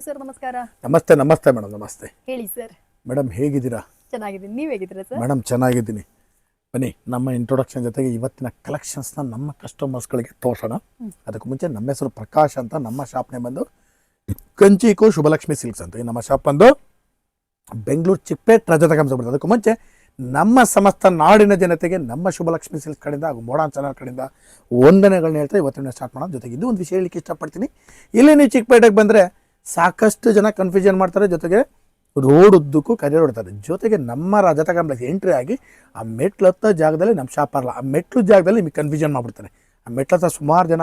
Sir ನಮಸ್ಕಾರ. ನಮಸ್ತೆ ನಮಸ್ತೆ ಮೇಡಮ್. ನಮಸ್ತೆ ಹೇಳಿ ಸರ್. ಮೇಡಮ್ ಹೇಗಿದ್ದೀರಾ? ಚೆನ್ನಾಗಿದ್ದೀನಿ, ನೀವು ಹೇಗಿದ್ದೀರಾ ಸರ್? ಮೇಡಮ್ ಚೆನ್ನಾಗಿದ್ದೀನಿ. ಬನ್ನಿ ನಮ್ಮ ಇಂಟ್ರೊಡಕ್ಷನ್ ಜೊತೆಗೆ ಇವತ್ತಿನ ಕಲೆಕ್ಷನ್ಸ್ನ ನಮ್ಮ ಕಸ್ಟಮರ್ಸ್ಗಳಿಗೆ ತೋರಿಸೋಣ. ಅದಕ್ಕೆ ಮುಂಚೆ ನಮ್ಮ ಹೆಸರು ಪ್ರಕಾಶ್ ಅಂತ. ನಮ್ಮ ಶಾಪ್ನೇ ಬಂದು ಕಂಚಿಕೋ ಶುಭಲಕ್ಷ್ಮಿ ಸಿಲ್ಕ್ಸ್ ಅಂತ. ಈ ನಮ್ಮ ಶಾಪ್ ಬಂದು ಬೆಂಗಳೂರು ಚಿಕ್ಕಪೇಟ್ ರಜತ ಕಂಸ ಬರ್ತದೆ. ಅದಕ್ಕೂ ಮುಂಚೆ ನಮ್ಮ ಸಮಸ್ತ ನಾಡಿನ ಜನತೆಗೆ ನಮ್ಮ ಶುಭಲಕ್ಷ್ಮಿ ಸಿಲ್ಕ್ಸ್ ಕಡೆಯಿಂದ ಹಾಗೂ ಮೋಡಾನ್ ಚಾನಲ್ ಕಡೆಯಿಂದ ವಂದನೆಗಳನ್ನ ಹೇಳ್ತಾ ಇವತ್ತಿನ ಸ್ಟಾರ್ಟ್ ಮಾಡೋಣ. ಜೊತೆಗೆ ಇದು ಒಂದು ವಿಷಯ ಹೇಳಲಿಕ್ಕೆ ಇಷ್ಟಪಡ್ತೀನಿ. ಇಲ್ಲಿ ನೀವು ಚಿಕ್ಕಪೇಟೆಗೆ ಬಂದರೆ ಸಾಕಷ್ಟು ಜನ ಕನ್ಫ್ಯೂಷನ್ ಮಾಡ್ತಾರೆ, ಜೊತೆಗೆ ರೋಡ್ ಉದ್ದಕ್ಕೂ ಕರಿಯರ್ ಹೊಡ್ತಾರೆ. ಜೊತೆಗೆ ನಮ್ಮ ರಜತ ಕಾಂಪ್ಲೆಕ್ಸ್ ಎಂಟ್ರಿ ಆಗಿ ಆ ಮೆಟ್ಲು ಹತ್ತೋ ಜಾಗದಲ್ಲಿ ನಮ್ಮ ಶಾಪ್ ಅಲ್ಲ, ಆ ಮೆಟ್ಲು ಜಾಗದಲ್ಲಿ ನಿಮಗೆ ಕನ್ಫ್ಯೂಷನ್ ಮಾಡ್ಬಿಡ್ತಾರೆ. ಆ ಮೆಟ್ಲು ಹತ್ರ ಸುಮಾರು ಜನ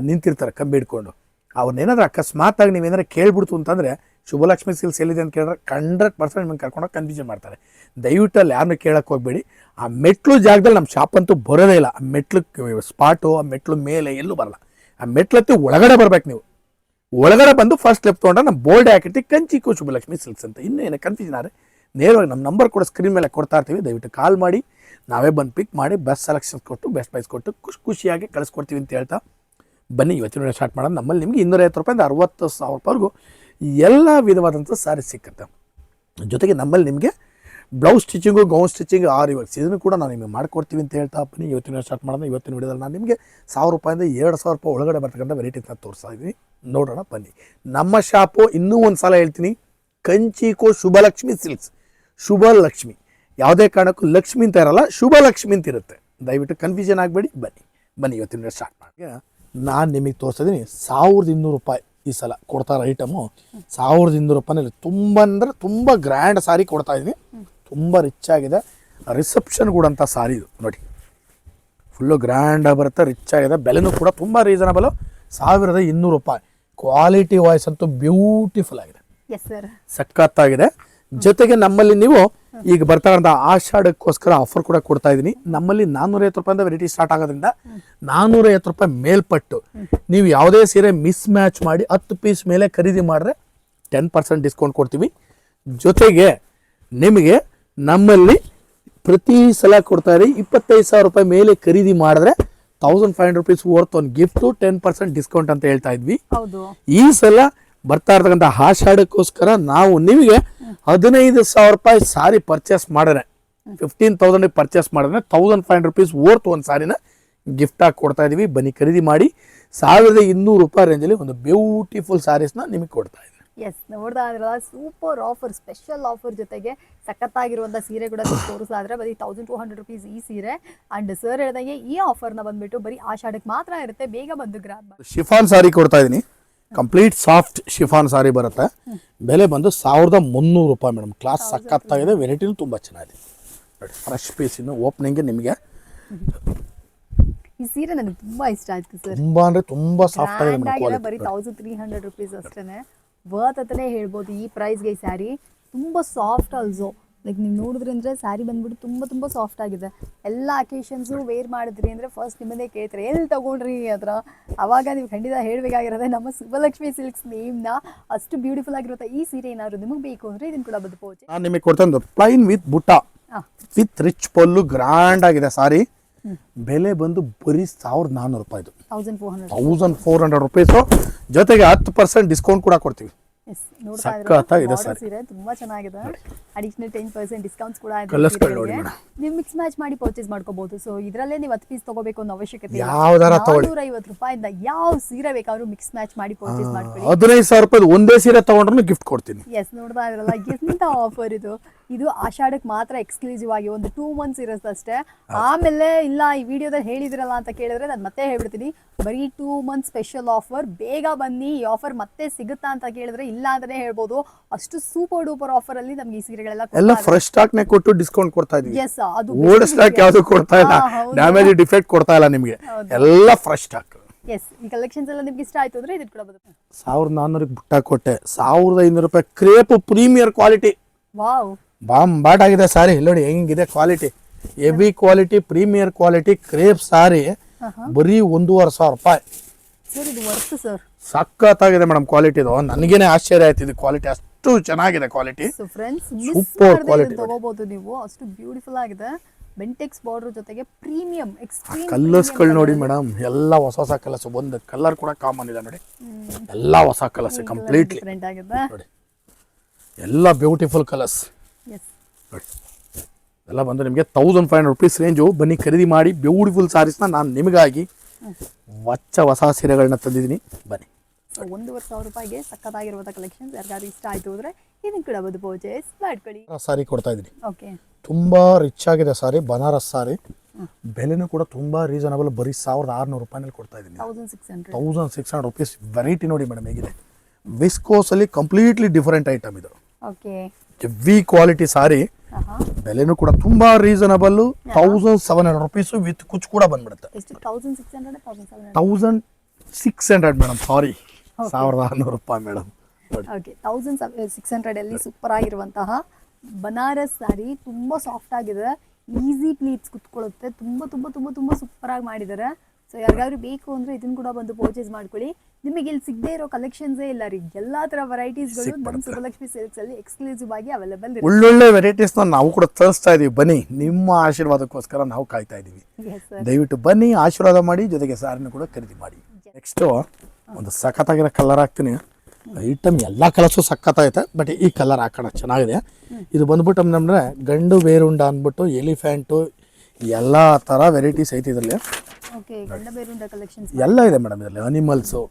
ನಿಂತಿರ್ತಾರೆ ಕಂಬಿ ಹಿಡ್ಕೊಂಡು. ಅವ್ರನ್ನೇನಾದ್ರೂ ಅಕಸ್ಮಾತಾಗಿ ನೀವೇನಾದ್ರು ಕೇಳ್ಬಿಡ್ತು ಅಂತಂದರೆ ಶುಭಲಕ್ಷ್ಮಿ ಸಿಲ್ಕ್ಸ್ ಎಲ್ಲಿದೆ ಅಂತ ಕೇಳಿದ್ರೆ 100% ನಿಮಗೆ ಕರ್ಕೊಂಡೋಗಿ ಕನ್ಫ್ಯೂಷನ್ ಮಾಡ್ತಾರೆ. ದಯವಿಟ್ಟು ಅಲ್ಲಿ ಯಾರನ್ನೂ ಕೇಳಕ್ಕೆ ಹೋಗಬೇಡಿ. ಆ ಮೆಟ್ಲು ಜಾಗದಲ್ಲಿ ನಮ್ಮ ಶಾಪ್ ಅಂತೂ ಬರೋದೇ ಇಲ್ಲ. ಆ ಮೆಟ್ಲು ಸ್ಪಾಟು, ಆ ಮೆಟ್ಲು ಮೇಲೆ ಎಲ್ಲೂ ಬರಲ್ಲ. ಆ ಮೆಟ್ಲತ್ತಿ ಒಳಗಡೆ ಬರ್ಬೇಕು. ನೀವು ಒಳಗಡೆ ಬಂದು ಫಸ್ಟ್ ಲೆಫ್ಟ್ ತೊಗೊಂಡ್ರೆ ನಮ್ಮ ಬೋರ್ಡ್ ಹಾಕಿರ್ತೀವಿ ಕಂಚಿಕೋ ಶುಭಲಕ್ಷ್ಮಿ ಸಿಲ್ಕ್ಸ್ ಅಂತ. ಇನ್ನೂ ಏನೋ ಕನ್ಫ್ಯೂಷನ್ ಆದರೆ ನೇರವಾಗಿ ನಮ್ಮ ನಂಬರ್ ಕೂಡ ಸ್ಕ್ರೀನ್ ಮೇಲೆ ಕೊಡ್ತಾ ಇರ್ತೀವಿ. ದಯವಿಟ್ಟು ಕಾಲ್ ಮಾಡಿ, ನಾವೇ ಬಂದು ಪಿಕ್ ಮಾಡಿ ಬೆಸ್ಟ್ ಸೆಲೆಕ್ಷನ್ಸ್ ಕೊಟ್ಟು ಬೆಸ್ಟ್ ಪ್ರೈಸ್ ಕೊಟ್ಟು ಖುಷಿಯಾಗಿ ಕಳಿಸ್ಕೊಡ್ತೀವಿ ಅಂತ ಹೇಳ್ತಾ ಬನ್ನಿ ಇವತ್ತಿನ ಸ್ಟಾರ್ಟ್ ಮಾಡೋದು. ನಮ್ಮಲ್ಲಿ ನಿಮಗೆ 250 ರೂಪಾಯಿಂದ 60,000 ರೂಪಾಯಿವರೆಗೂ ಎಲ್ಲ ವಿಧವಾದಂಥ ಸ್ಯಾರಿ ಸಿಕ್ಕುತ್ತೆ. ಜೊತೆಗೆ ನಮ್ಮಲ್ಲಿ ನಿಮಗೆ ಬ್ಲೌಸ್ ಸ್ಟಿಚಿಂಗು, ಗೌನ್ ಸ್ಟಿಚಿಂಗ್, ಆರಿ ವರ್ಕ್ಸ್ ಇದನ್ನು ಕೂಡ ನಾವು ನಿಮಗೆ ಮಾಡ್ಕೊಡ್ತೀವಿ ಅಂತ ಹೇಳ್ತಾ ಬನ್ನಿ ಇವತ್ತಿನ ಸ್ಟಾರ್ಟ್ ಮಾಡೋದು. ಇವತ್ತಿನ ವಿಡಿಯೋದಲ್ಲಿ ನಾನು ನಿಮಗೆ 1000 ರೂಪಾಯಿಂದ 2,000 ರೂಪಾಯಿ ಒಳಗಡೆ ಬರ್ತಕ್ಕಂಥ ವೆರೈಟೀಸ್ನ ತೋರಿಸ್ತಾ ಇದ್ದೀನಿ. ನೋಡೋಣ ಬನ್ನಿ. ನಮ್ಮ ಶಾಪು ಇನ್ನೂ ಒಂದು ಸಲ ಹೇಳ್ತೀನಿ, ಕಂಚಿಕೋ ಶುಭಲಕ್ಷ್ಮಿ ಸಿಲ್ಕ್ಸ್. ಶುಭಲಕ್ಷ್ಮಿ ಯಾವುದೇ ಕಾರಣಕ್ಕೂ ಲಕ್ಷ್ಮಿ ಅಂತ ಇರಲ್ಲ, ಶುಭಲಕ್ಷ್ಮಿ ಅಂತ ಇರುತ್ತೆ. ದಯವಿಟ್ಟು ಕನ್ಫ್ಯೂಷನ್ ಆಗಬೇಡಿ. ಬನ್ನಿ ಇವತ್ತಿನ ಸ್ಟಾರ್ಟ್ ಮಾಡಿ. ನಾನು ನಿಮಗೆ ತೋರಿಸ್ತಿದ್ದೀನಿ 1,200 ರೂಪಾಯಿ ಈ ಸಲ ಕೊಡ್ತಾರೆ ಐಟಮು. 1,200 ರೂಪಾಯಿನಲ್ಲಿ ತುಂಬ ಅಂದರೆ ತುಂಬ ಗ್ರ್ಯಾಂಡ್ ಸಾರಿ ಕೊಡ್ತಾ ಇದ್ದೀನಿ. ತುಂಬ ರಿಚ್ ಆಗಿದೆ. ರಿಸೆಪ್ಷನ್ ಕೂಡ ಅಂತ ಸಾರಿ ಇದು ನೋಡಿ, ಫುಲ್ಲು ಗ್ರ್ಯಾಂಡಾಗಿ ಬರುತ್ತೆ, ರಿಚ್ ಆಗಿದೆ. ಬೆಲೆನೂ ಕೂಡ ತುಂಬ ರೀಸನಬಲು, 1,200 ರೂಪಾಯಿ. ಕ್ವಾಲಿಟಿ ವಾಯ್ಸ್ ಅಂತೂ ಬ್ಯೂಟಿಫುಲ್ ಆಗಿದೆ, ಸಖತ್ತಾಗಿದೆ. ಜೊತೆಗೆ ನಮ್ಮಲ್ಲಿ ನೀವು ಈಗ ಬರ್ತಾ ಇರೋಂಥ ಆಷಾಢಕ್ಕೋಸ್ಕರ ಆಫರ್ ಕೂಡ ಕೊಡ್ತಾ ಇದ್ದೀನಿ. ನಮ್ಮಲ್ಲಿ 450 ರೂಪಾಯಿಂದ ವೆರೈಟಿ ಸ್ಟಾರ್ಟ್ ಆಗೋದ್ರಿಂದ 450 ರೂಪಾಯಿ ಮೇಲ್ಪಟ್ಟು ನೀವು ಯಾವುದೇ ಸೀರೆ ಮಿಸ್ ಮ್ಯಾಚ್ ಮಾಡಿ 10 ಪೀಸ್ ಮೇಲೆ ಖರೀದಿ ಮಾಡಿದ್ರೆ 10% ಡಿಸ್ಕೌಂಟ್ ಕೊಡ್ತೀವಿ. ಜೊತೆಗೆ ನಿಮಗೆ ನಮ್ಮಲ್ಲಿ ಪ್ರತಿ ಸಲ ಕೊಡ್ತಾ ಇರಿ 25,000 ರೂಪಾಯಿ ಮೇಲೆ ಖರೀದಿ ಮಾಡಿದ್ರೆ 1,500 ರೂಪೀಸ್ ವರ್ತ್ ಒಂದು ಗಿಫ್ಟು 10% ಡಿಸ್ಕೌಂಟ್ ಅಂತ ಹೇಳ್ತಾ ಇದ್ವಿ. ಈ ಸಲ ಬರ್ತಾ ಇರ್ತಕ್ಕಂಥ ಆಷಾಢಕ್ಕೋಸ್ಕರ ನಾವು ನಿಮಗೆ 15,000 ರೂಪಾಯಿ ಸಾರಿ ಪರ್ಚೇಸ್ ಮಾಡಿದ್ರೆ 15,000 ಪರ್ಚೇಸ್ ಮಾಡಿದ್ರೆ 1,500 ರೂಪೀಸ್ ವರ್ತ್ ಒಂದು ಸಾರಿನ ಗಿಫ್ಟ್ ಆಗಿ ಕೊಡ್ತಾ ಇದೀವಿ. ಬನ್ನಿ ಖರೀದಿ ಮಾಡಿ. 1,200 ರೂಪಾಯಿ ರೇಂಜಲ್ಲಿ ಒಂದು ಬ್ಯೂಟಿಫುಲ್ ಸ್ಯಾರೀಸ್ನ ನಿಮಗೆ ಕೊಡ್ತಾ ಇದ್ದೀವಿ. ಎಸ್, ನೋಡ್ತಾ ಇದ್ರಲ್ಲ, ಸೂಪರ್ ಆಫರ್, ಸ್ಪೆಷಲ್ ಆಫರ್ ಜೊತೆಗೆ ಸಖತ್ತಾಗಿರುವಂಥ ಸೀರೆ ಕೂಡ ತೋರಿಸಾದ್ರೆ ಬರೀ 1,200 ರೂಪೀಸ್ ಈ ಸೀರೆ. ಅಂಡ್ ಸರ್ ಹೇಳ್ದಂಗೆ ಈ ಆಫರ್ನ ಬಂದ್ಬಿಟ್ಟು ಬರೀ ಆಷಾಢಕ್ಕೆ ಮಾತ್ರ ಇರುತ್ತೆ. ಬೇಗ ಬಂದು ಗ್ರಾಬ್. ಶಿಫಾನ್ ಸಾರಿ ಕೊಡ್ತಾ ಇದ್ದೀನಿ. ಕಂಪ್ಲೀಟ್ ಸಾಫ್ಟ್ ಶಿಫಾನ್ ಸಾರಿ ಬರುತ್ತೆ. ಬೆಲೆ ಬಂದು 1,300 ರೂಪಾಯಿ ಮೇಡಮ್. ಕ್ಲಾಸ್ ಸಖತ್ತಾಗಿದೆ, ವೆರೈಟಿನೂ ತುಂಬ ಚೆನ್ನಾಗಿದೆ ನೋಡಿ. ಫ್ರೆಶ್ ಪೀಸ್ ಇನ್ನು ಓಪನಿಂಗ್ ನಿಮಗೆ. ಈ ಸೀರೆ ನನಗೆ ತುಂಬಾ ಇಷ್ಟ ಆಯ್ತು ಸರ್. ತುಂಬಾ ಅಂದ್ರೆ ತುಂಬಾ ಸಾಫ್ಟ್ ಆಗಿದೆ ಮೇಡಮ್. ಬರೀ 1,300 ರೂಪೀಸ್ ಅಷ್ಟೇನೆ ವರ್ತ್ ಅಂತಾನೆ ಹೇಳ್ಬೋದು ಈ ಪ್ರೈಸ್ಗೆ. ಈ ಸ್ಯಾರಿ ತುಂಬಾ ಸಾಫ್ಟ್ ಆಲ್ಸೋ. ಲೈಕ್ ನೀವು ನೋಡಿದ್ರಿ ಅಂದರೆ ಸ್ಯಾರಿ ಬಂದ್ಬಿಟ್ಟು ತುಂಬ ಸಾಫ್ಟ್ ಆಗಿದೆ. ಎಲ್ಲ ಅಕೇಶನ್ಸು ವೇರ್ ಮಾಡಿದ್ರಿ ಅಂದರೆ ಫಸ್ಟ್ ನಿಮ್ಮನ್ನೇ ಕೇಳ್ತಾರೆ ಎಲ್ಲಿ ತೊಗೊಂಡ್ರಿ ಹತ್ರ. ಆವಾಗ ನೀವು ಖಂಡಿತ ಹೇಳಬೇಕಾಗಿರೋದೆ ನಮ್ಮ ಶುಭಲಕ್ಷ್ಮಿ ಸಿಲ್ಕ್ಸ್ ನೇಮ್ನ. ಅಷ್ಟು ಬ್ಯೂಟಿಫುಲ್ ಆಗಿರುತ್ತೆ ಈ ಸೀರೆ. ಏನಾದ್ರು ನಿಮಗೆ ಬೇಕು ಅಂದರೆ ಇದನ್ನು ಕೂಡ ಬದುಕೋಚೆ ನಾನು ನಿಮಗೆ ಕೊಡ್ತಂದು ಪ್ಲೈನ್ ವಿತ್ ಬುಟ್ಟ ವಿತ್ ರಿಚ್ ಪಲ್ಲು, ಗ್ರ್ಯಾಂಡ್ ಆಗಿದೆ ಸಾರಿ. ಬೆಲೆ ಬಂದು ಬರೀ 1,400 ರೂಪಾಯಿ. 1,400 ರೂಪೀಸು. ಜೊತೆಗೆ 10% ಡಿಸ್ಕೌಂಟ್ ಕೂಡ ಕೊಡ್ತೀವಿ. ಸೀರೆ ತುಂಬಾ ಚೆನ್ನಾಗಿದೆ. ಅಡಿಷನಲ್ 10% ಡಿಸ್ಕೌಂಟ್ಸ್ ಕೂಡ ಇದೆ. ನೀವು ಮಿಕ್ಸ್ ಮ್ಯಾಚ್ ಮಾಡಿ ಪರ್ಚೇಸ್ ಮಾಡ್ಕೋಬಹುದು. ಸೊ ಇದರಲ್ಲೇ ನೀವು 10 ಪೀಸ್ ತಗೋಬೇಕು ಅನ್ನೋ ಅವಶ್ಯಕತೆ ಇಲ್ಲ. 450 ರೂಪಾಯಿಂದ ಯಾವ ಸೀರೆ ಬೇಕಾದ್ರೂ ಮಿಕ್ಸ್ ಮ್ಯಾಚ್ ಮಾಡಿ ಪರ್ಚೇಸ್ ಮಾಡ್ಕೊಳ್ಳಿ. 15,000 ರೂಪಾಯಿ ಒಂದೇ ಸೀರೆ ತಗೊಂಡ್ರು ಗಿಫ್ಟ್ ಕೊಡ್ತೀನಿ. ಎಸ್, ನೋಡ್ತಾ ಇದ್ರಲ್ಲ ಎಂತ ಆಫರ್ ಇದು. ಇದು ಆಷಾಢಕ್ಕೆ ಮಾತ್ರ ಎಕ್ಸ್ಕ್ಲೂಸಿವ್ ಆಗಿ ಒಂದು 2 ಮಂತ್ಸ್ ಇರುತ್ತೆ ಅಷ್ಟೇ. ಆಮೇಲೆ ಇಲ್ಲ ಈ ವಿಡಿಯೋದಲ್ಲಿ ಹೇಳಿದ್ರಲ್ಲ ಅಂತ ಕೇಳಿದ್ರೆ ನಾನು ಮತ್ತೆ ಹೇಳ್ಬಿಡ್ತೀನಿ, ಬರೀ 2 ಮಂತ್ ಸ್ಪೆಷಲ್ ಆಫರ್. ಬೇಗ ಬನ್ನಿ. ಈ ಆಫರ್ ಮತ್ತೆ ಸಿಗುತ್ತಾ ಅಂತ ಕೇಳಿದ್ರೆ ಇಲ್ಲ ಅಂತಾನೆ ಹೇಳ್ಬೋದು. ಅಷ್ಟು ಸೂಪರ್ ಡೂಪರ್ ಆಫರ್ ಅಲ್ಲಿ ನಮ್ಗೆ ಈ ಸೀರೆಗಳೆಲ್ಲ ಫ್ರೆಶ್ ಸ್ಟಾಕ್ ನೇ ಕೊಟ್ಟು ಡಿಸ್ಕೌಂಟ್ ಕೊಡ್ತಾ ಇದೀವಿ. ಎಸ್, ಅದು ಓಲ್ಡ್ ಸ್ಟಾಕ್ ಯಾವುದು ಕೊಡ್ತಾ ಇಲ್ಲ, ಡ್ಯಾಮೇಜ್ ಡಿಫೆಕ್ಟ್ ಕೊಡ್ತಾ ಇಲ್ಲ ನಿಮಗೆ, ಎಲ್ಲ ಫ್ರೆಶ್ ಸ್ಟಾಕ್. ಎಸ್, ಈ ಕಲೆಕ್ಷನ್ಸ್ ಎಲ್ಲ ನಿಮ್ಗೆ ಇಷ್ಟ ಆಯ್ತು ಅಂದ್ರೆ ಇದಕ್ಕೆ ಕೂಡ ಬರುತ್ತೆ. 1,400 ಬುಟ್ಟ ಕೊಟ್ಟೆ. 1,500 ರೂಪಾಯಿ crepe premier quality. Wow, bought ಆಗಿದೆ ಸಾರಿ. ನೋಡಿ ಹೆಂಗಿದೆ quality. Heavy quality, premier quality crepe sari ಬರೀ 1,500 ರೂಪಾಯಿ. ಸರ್ ಇದು ವರ್ತ್ ಸರ್. ಸಖತ್ತಾಗಿದೆ ಮೇಡಮ್ ಕ್ವಾಲಿಟಿ. ಇದು ನನಗೇನೆ ಆಶ್ಚರ್ಯ ಆಯ್ತು, ಇದು ಕ್ವಾಲಿಟಿ ಅಷ್ಟು ಚೆನ್ನಾಗಿದೆ quality. So friends, super quality ತಗೋಬಹುದು ನೀವು. ಅಷ್ಟು ಬ್ಯೂಟಿಫುಲ್ ಆಗಿದೆ. ಬೆಂಟೆಕ್ಸ್ ಬಾರ್ಡರ್ ಜೊತೆಗೆ ಪ್ರೀಮಿಯಂ ಎಕ್ಸ್ಟ್ರೀಮ್ ಕಲರ್ಸ್ಗಳು ನೋಡಿ ಮೇಡಮ್, ಎಲ್ಲ ಹೊಸ ಹೊಸ ಕಲರ್ಸ್, ಒಂದು ಕಲರ್ ಕೂಡ ಕಾಮನ್ ಇಲ್ಲ ನೋಡಿ, ಎಲ್ಲ ಹೊಸ ಕಲರ್ಸ್ ಕಂಪ್ಲೀಟ್ಲಿ ಡಿಫ್ರೆಂಟ್ ಆಗಿದೆ. ನೋಡಿ, ಎಲ್ಲ ಬ್ಯೂಟಿಫುಲ್ ಕಲರ್ಸ್ ಎಸ್ ನೋಡಿ. ಎಲ್ಲ ಬಂದು ನಿಮಗೆ 1500 rupees ರೇಂಜು. ಬನ್ನಿ ಖರೀದಿ ಮಾಡಿ. ಬ್ಯೂಟಿಫುಲ್ ಸಾರೀಸ್ನ ನಾನು ನಿಮಗಾಗಿ ಹೊಸ ಸೀರೆಗಳನ್ನ ತಂದಿದ್ದೀನಿ. ಬನ್ನಿ. ಸೊ 1,500 ರೂಪಾಯಿಗೆ ಸಕ್ಕತ್ತಾಗಿರುವಂಥ ಕಲೆಕ್ಷನ್ಸ್ ಯಾರಿಗಾದ್ರು ಇಷ್ಟ ಆಯಿತು ಅಂದರೆ ಇದನ್ನು ಕೂಡ ಬಂದು ಪರ್ಚೇಸ್ ಮಾಡ್ಕೊಳ್ಳಿ. ಸಾರಿ ಕೊಡ್ತಾ ಇದ್ದೀನಿ. ಓಕೆ, ತುಂಬ ರಿಚ್ ಆಗಿದೆ ಸಾರಿ, ಬನಾರಸ್ ಸಾರಿ. ಬೆಲೆನೂ ಕೂಡ ತುಂಬ ರೀಸನಬಲ್, ಬರೀ 1600 ರೂಪಾಯಿನಲ್ಲಿ ಕೊಡ್ತಾ ಇದ್ದೀನಿ. 1600 rupees. ವೆರೈಟಿ ನೋಡಿ ಮೇಡಮ್ ಹೇಗಿದೆ. ವಿಸ್ಕೋಸಲ್ಲಿ ಕಂಪ್ಲೀಟ್ಲಿ ಡಿಫರೆಂಟ್ ಐಟಮ್ ಇದು. ಓಕೆ, ಹೆವಿ ಕ್ವಾಲಿಟಿ ಸಾರಿ. ಬೆಲೆನೂ ಕೂಡ ತುಂಬಾ ರೀಸನಬಲ್. 1700 rupees ವಿತ್ ಕುಚ್ ಕೂಡ ಬಂದ್ಬಿಡುತ್ತೆ. ಎಷ್ಟು? 1600 1600 ಮೇಡಮ್, ಸಾರಿ 1600 ರೂಪಾಯಿ ಮೇಡಮ್. ಓಕೆ, 1600 ಅಲ್ಲಿ ಸೂಪರ್ ಆಗಿರುವಂತಹ ಬನಾರಸ್ ಸ್ಯಾರಿ, ತುಂಬಾ ಸಾಫ್ಟ್ ಆಗಿದೆ, ಈಸಿ ಪ್ಲೀಟ್ಸ್ ಕುತ್ಕೊಳ್ಳುತ್ತೆ, ತುಂಬಾ ತುಂಬಾ ತುಂಬಾ ತುಂಬಾ ಸೂಪರ್ ಆಗಿ ಮಾಡಿದ್ದಾರೆ. ಸೊ ಯಾರಿಗಾದ್ರೂ ಬೇಕು ಅಂದ್ರೆ ಇದನ್ನ ಕೂಡ ಬಂದು ಪರ್ಚೇಸ್ ಮಾಡ್ಕೊಳ್ಳಿ. ನಿಮಗೆ ಇಲ್ಲಿ ಸಿಗದೇ ಇರೋ ಕಲೆಕ್ಷನ್ಸೇ ಇಲ್ಲ ರೀ, ಎಲ್ಲಾ ತರ ವೆರೈಟೀಸ್ಗಳು ನಮ್ಮ ಸುಬ್ಬಲಕ್ಷ್ಮಿ ಸಿಲ್ಕ್ಸ್ ಅಲ್ಲಿ ಎಕ್ಸ್ಕ್ಲೂಸಿವ್ ಆಗಿ ಅವೈಲೇಬಲ್ ಇದೆ. ಒಳ್ಳೊಳ್ಳೆ ವೆರೈಟೀಸ್ ನಾವು ಕೂಡ ತರಿಸ್ತಾ ಇದೀವಿ. ಬನ್ನಿ, ನಿಮ್ಮ ಆಶೀರ್ವಾದಕ್ಕೋಸ್ಕರ ನಾವು ಕಾಯ್ತಾ ಇದೀವಿ. ದಯವಿಟ್ಟು ಬನ್ನಿ, ಆಶೀರ್ವಾದ ಮಾಡಿ, ಜೊತೆಗೆ ಸಾರಿನ ಕೂಡ ಖರೀದಿ ಮಾಡಿ. ನೆಕ್ಸ್ಟ್ ಒಂದು ಸಖತ್ತಾಗಿರೋ ಕಲರ್ ಹಾಕ್ತೀನಿ. ಐಟಮ್ ಎಲ್ಲ ಕಲರ್ಸು ಸಖತ್ತಾಗೈತೆ, ಬಟ್ ಈ ಕಲರ್ ಹಾಕೋಣ ಚೆನ್ನಾಗಿದೆ. ಇದು ಬಂದ್ಬಿಟ್ಟು ನಮ್ಮಂದ್ರೆ ಗಂಡು ಬೇರುಂಡ ಅಂದ್ಬಿಟ್ಟು ಎಲಿಫೆಂಟು ಎಲ್ಲ ಥರ ವೆರೈಟೀಸ್ ಐತಿ ಇದರಲ್ಲಿ. ಓಕೆ, ಗಂಡ ಬೇರುಂಡ ಕಲೆಕ್ಷನ್ಸ್ ಎಲ್ಲ ಇದೆ ಮೇಡಮ್ ಇದರಲ್ಲಿ. ಅನಿಮಲ್ಸು,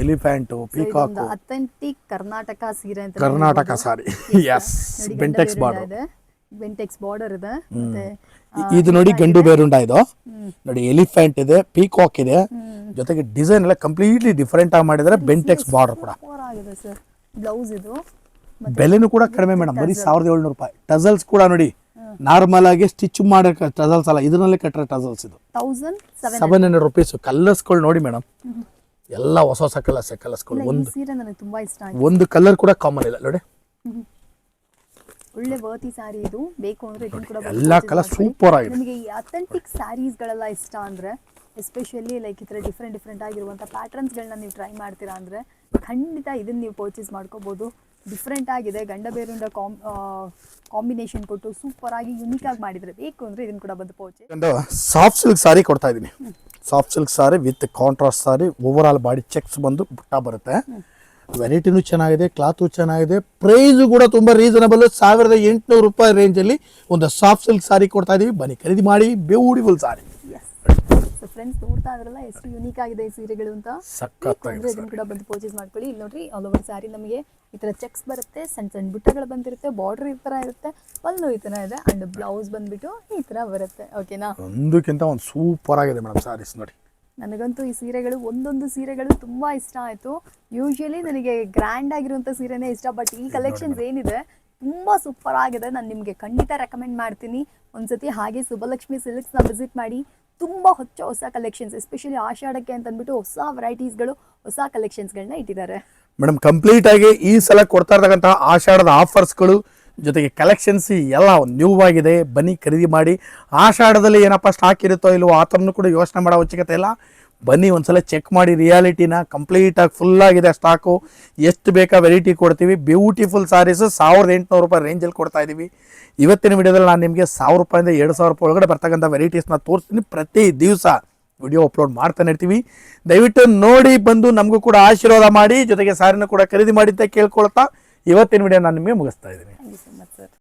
ಎಲಿಫೆಂಟು, ಪೀಕಾಕು, ಅಥೆಂಟಿಕ್ ಕರ್ನಾಟಕ ಸೀರೆ ಅಂತ, ಕರ್ನಾಟಕ ಸಾರಿ. ಎಸ್, ಬೆಂಟೆಕ್ಸ್ ಬಾರ್ಡರ್ ಇದೆ, ಬೆಂಟೆಕ್ಸ್ ಬಾರ್ಡರ್ ಇದೆ. ಮತ್ತೆ ಇದು ನೋಡಿ ಗಂಡು ಬೇರುಂಡ, ಇದು ನೋಡಿ ಎಲಿಫೆಂಟ್ ಇದೆ, ಪೀಕಾಕ್ ಇದೆ, ಜೊತೆಗೆ ಡಿಸೈನ್ ಎಲ್ಲ ಕಂಪ್ಲೀಟ್ಲಿ ಡಿಫರೆಂಟ್ ಆಗಿ ಮಾಡಿದ್ದಾರೆ. ಬೆಂಟೆಕ್ಸ್ ಬಾರ್ಡರ್ ಕೂಡ ಆಗಿದೆ ಸರ್. ಬ್ಲೌಸ್ ಇದು. ಬೆಲೆನೂ ಕೂಡ ಕಡಿಮೆ ಮೇಡಮ್, ಬರೀ 1700 ರೂಪಾಯಿ. ಟಜಲ್ಸ್ ಕೂಡ ನೋಡಿ ನಾರ್ಮಲ್ ಆಗಿ ಸ್ಟಿಚ್ ಮಾಡೋ ಟಜಲ್ಸ್ ಅಲ್ಲ, ಇದರಲ್ಲಿ ಕಟ್ಟರೆ ಟಜಲ್ಸ್. ಇದು 1700 rupees. ಕಲರ್ಸ್ಗಳು ನೋಡಿ ಮೇಡಮ್, ಎಲ್ಲ ಹೊಸ ಹೊಸ ಕಲರ್ಸ್ಗಳು. ಒಂದು ಸೀರೆ ನನಗೆ ತುಂಬಾ ಇಷ್ಟ ಆಯ್ತು. ಒಂದು ಕಲರ್ ಕೂಡ ಕಾಮನ್ ಇಲ್ಲ ನೋಡಿ. ಒಳ್ಳೆ ವರ್ತಿ ಸ್ಯಾರಿ ಇದು. ಬೇಕು ಅಂದ್ರೆ ಇದನ್ನು ಕೂಡ ಎಲ್ಲ ಕಲರ್ ಸೂಪರ್ ಆಗಿದೆ. ನಿಮಗೆ ಈ ಅಥೆಂಟಿಕ್ ಸ್ಯಾರೀಸ್ಗಳೆಲ್ಲ ಇಷ್ಟ ಅಂದ್ರೆ, ಎಸ್ಪೆಷಲಿ ಲೈಕ್ ಈ ಥರ ಡಿಫ್ರೆಂಟ್ ಆಗಿರುವಂಥ ಪ್ಯಾಟರ್ನ್ಸ್ಗಳನ್ನ ನೀವು ಟ್ರೈ ಮಾಡ್ತೀರಾ ಅಂದರೆ ಖಂಡಿತ ಇದನ್ನು ನೀವು ಪರ್ಚೇಸ್ ಮಾಡ್ಕೋಬೋದು. ಡಿಫ್ರೆಂಟ್ ಆಗಿದೆ, ಗಂಡ ಬೇರುಂಡ ಕಾಂಬಿನೇಷನ್ ಕೊಟ್ಟು ಸೂಪರ್ ಆಗಿ ಯುನಿಕ್ ಆಗಿ ಮಾಡಿದರೆ. ಬೇಕು ಅಂದರೆ ಇದನ್ನು ಕೂಡ ಬಂದು ಪರ್ಚೇಸ್. ಒಂದು ಸಾಫ್ಟ್ ಸಿಲ್ಕ್ ಸಾರಿ ಕೊಡ್ತಾ ಇದ್ದೀನಿ. Soft silk sorry with contrast sorry. Over all body cheques ಬಂದು ಬುಟ್ಟ ಬರುತ್ತೆ. ವೆರೈಟಿನೂ ಚೆನ್ನಾಗಿದೆ, ಕ್ಲಾತು ಚೆನ್ನಾಗಿದೆ, ಪ್ರೈಸು ಕೂಡ ತುಂಬ ರೀಸನಬಲ್. 1800 ರೂಪಾಯಿ ರೇಂಜಲ್ಲಿ ಒಂದು ಸಾಫ್ಟ್ ಸಿಲ್ಕ್ ಸಾರಿ ಕೊಡ್ತಾ ಇದೀವಿ. ಬನ್ನಿ ಖರೀದಿ ಮಾಡಿ. ಬ್ಯೂಟಿಫುಲ್ ಸಾರಿ. ಸೊ ಫ್ರೆಂಡ್ಸ್, ನೋಡ್ತಾ ಇದ್ರಲ್ಲ ಎಷ್ಟು ಯುನೀಕ್ ಆಗಿದೆ ಈ ಸೀರೆಗಳು ಅಂತ. ಅಂದರೆ ಇದನ್ನು ಕೂಡ ಬಂದು ಪರ್ಚೇಸ್ ಮಾಡ್ಕೊಳ್ಳಿ. ಇಲ್ಲಿ ನೋಡ್ರಿ, ಆಲ್ ಓವರ್ ಸ್ಯಾರಿ ನಮಗೆ ಈ ಥರ ಚೆಕ್ಸ್ ಬರುತ್ತೆ, ಸಣ್ಣ ಸಣ್ಣ ಬುಟ್ಟಗಳು ಬಂದಿರುತ್ತೆ, ಬಾರ್ಡರ್ ಈ ಥರ ಇರುತ್ತೆ, ಪಲ್ಲು ಈ ಥರ ಇದೆ, ಅಂಡ್ ಬ್ಲೌಸ್ ಬಂದ್ಬಿಟ್ಟು ಈ ಥರ ಬರುತ್ತೆ. ಓಕೆನಾ? ಒಂದಕ್ಕಿಂತ ಒಂದು ಸೂಪರ್ ಆಗಿದೆ ಮೇಡಮ್ ಸಾರೀಸ್ ನೋಡಿ. ನನಗಂತೂ ಈ ಸೀರೆಗಳು ಒಂದೊಂದು ಸೀರೆಗಳು ತುಂಬ ಇಷ್ಟ ಆಯಿತು. ಯೂಶ್ವಲಿ ನನಗೆ ಗ್ರ್ಯಾಂಡ್ ಆಗಿರುವಂಥ ಸೀರೆನೇ ಇಷ್ಟ, ಬಟ್ ಈ ಕಲೆಕ್ಷನ್ಸ್ ಏನಿದೆ ತುಂಬ ಸೂಪರ್ ಆಗಿದೆ. ನಾನು ನಿಮಗೆ ಖಂಡಿತ ರೆಕಮೆಂಡ್ ಮಾಡ್ತೀನಿ ಒಂದ್ಸತಿ. ಹಾಗೆ ಸುಬ್ಬಲಕ್ಷ್ಮಿ ಸಿಲ್ಕ್ಸ್ನ ವಿಸಿಟ್ ಮಾಡಿ. ತುಂಬ ಹೊಸ ಕಲೆಕ್ಷನ್ಸ್, ಎಸ್ಪೆಷಲಿ ಆಷಾಢಕ್ಕೆ ಅಂತ ಅಂದ್ಬಿಟ್ಟು ಹೊಸ ವೆರೈಟೀಸ್ಗಳು, ಹೊಸ ಕಲೆಕ್ಷನ್ಸ್ಗಳನ್ನ ಇಟ್ಟಿದ್ದಾರೆ ಮೇಡಮ್. ಕಂಪ್ಲೀಟ್ ಆಗಿ ಈ ಸಲ ಕೊಡ್ತಾ ಇರ್ತಕ್ಕಂಥ ಆಷಾಢದ ಆಫರ್ಸ್ಗಳು ಜೊತೆಗೆ ಕಲೆಕ್ಷನ್ಸ್ ಎಲ್ಲ ನ್ಯೂ ಆಗಿದೆ. ಬನ್ನಿ ಖರೀದಿ ಮಾಡಿ. ಆಷಾಢದಲ್ಲಿ ಏನಪ್ಪ ಸ್ಟಾಕ್ ಇರುತ್ತೋ ಇಲ್ವೋ ಆ ಥರನೂ ಕೂಡ ಯೋಚನೆ ಮಾಡೋ ಅವಶ್ಯಕತೆ ಇಲ್ಲ. ಬನ್ನಿ ಒಂದ್ಸಲ ಚೆಕ್ ಮಾಡಿ ರಿಯಾಲಿಟಿನ. ಕಂಪ್ಲೀಟಾಗಿ ಫುಲ್ಲಾಗಿದೆ ಸ್ಟಾಕು. ಎಷ್ಟು ಬೇಕಾ ವೆರೈಟಿ ಕೊಡ್ತೀವಿ. ಬ್ಯೂಟಿಫುಲ್ ಸಾರೀಸು 1800 ರೂಪಾಯಿ ರೇಂಜಲ್ಲಿ ಕೊಡ್ತಾ ಇದ್ದೀವಿ. ಇವತ್ತಿನ ವಿಡಿಯೋದಲ್ಲಿ ನಾನು ನಿಮಗೆ 1000 ರೂಪಾಯಿಂದ 2000 ರೂಪಾಯಿ ಒಳಗಡೆ ಬರ್ತಕ್ಕಂಥ ವೆರೈಟೀಸ್ನ ತೋರಿಸ್ತೀನಿ. ಪ್ರತಿ ದಿವಸ ವಿಡಿಯೋ ಅಪ್ಲೋಡ್ ಮಾಡ್ತಾನೆ ಇರ್ತೀವಿ. ದಯವಿಟ್ಟು ನೋಡಿ ಬಂದು ನಮಗೂ ಕೂಡ ಆಶೀರ್ವಾದ ಮಾಡಿ, ಜೊತೆಗೆ ಸಾರಿನ ಕೂಡ ಖರೀದಿ ಮಾಡಿ ಅಂತ ಕೇಳ್ಕೊಳ್ತಾ ಇವತ್ತಿನ ವಿಡಿಯೋ ನಾನು ನಿಮಗೆ ಮುಗಿಸ್ತಾ ಇದ್ದೀನಿ. Thank you so much sir.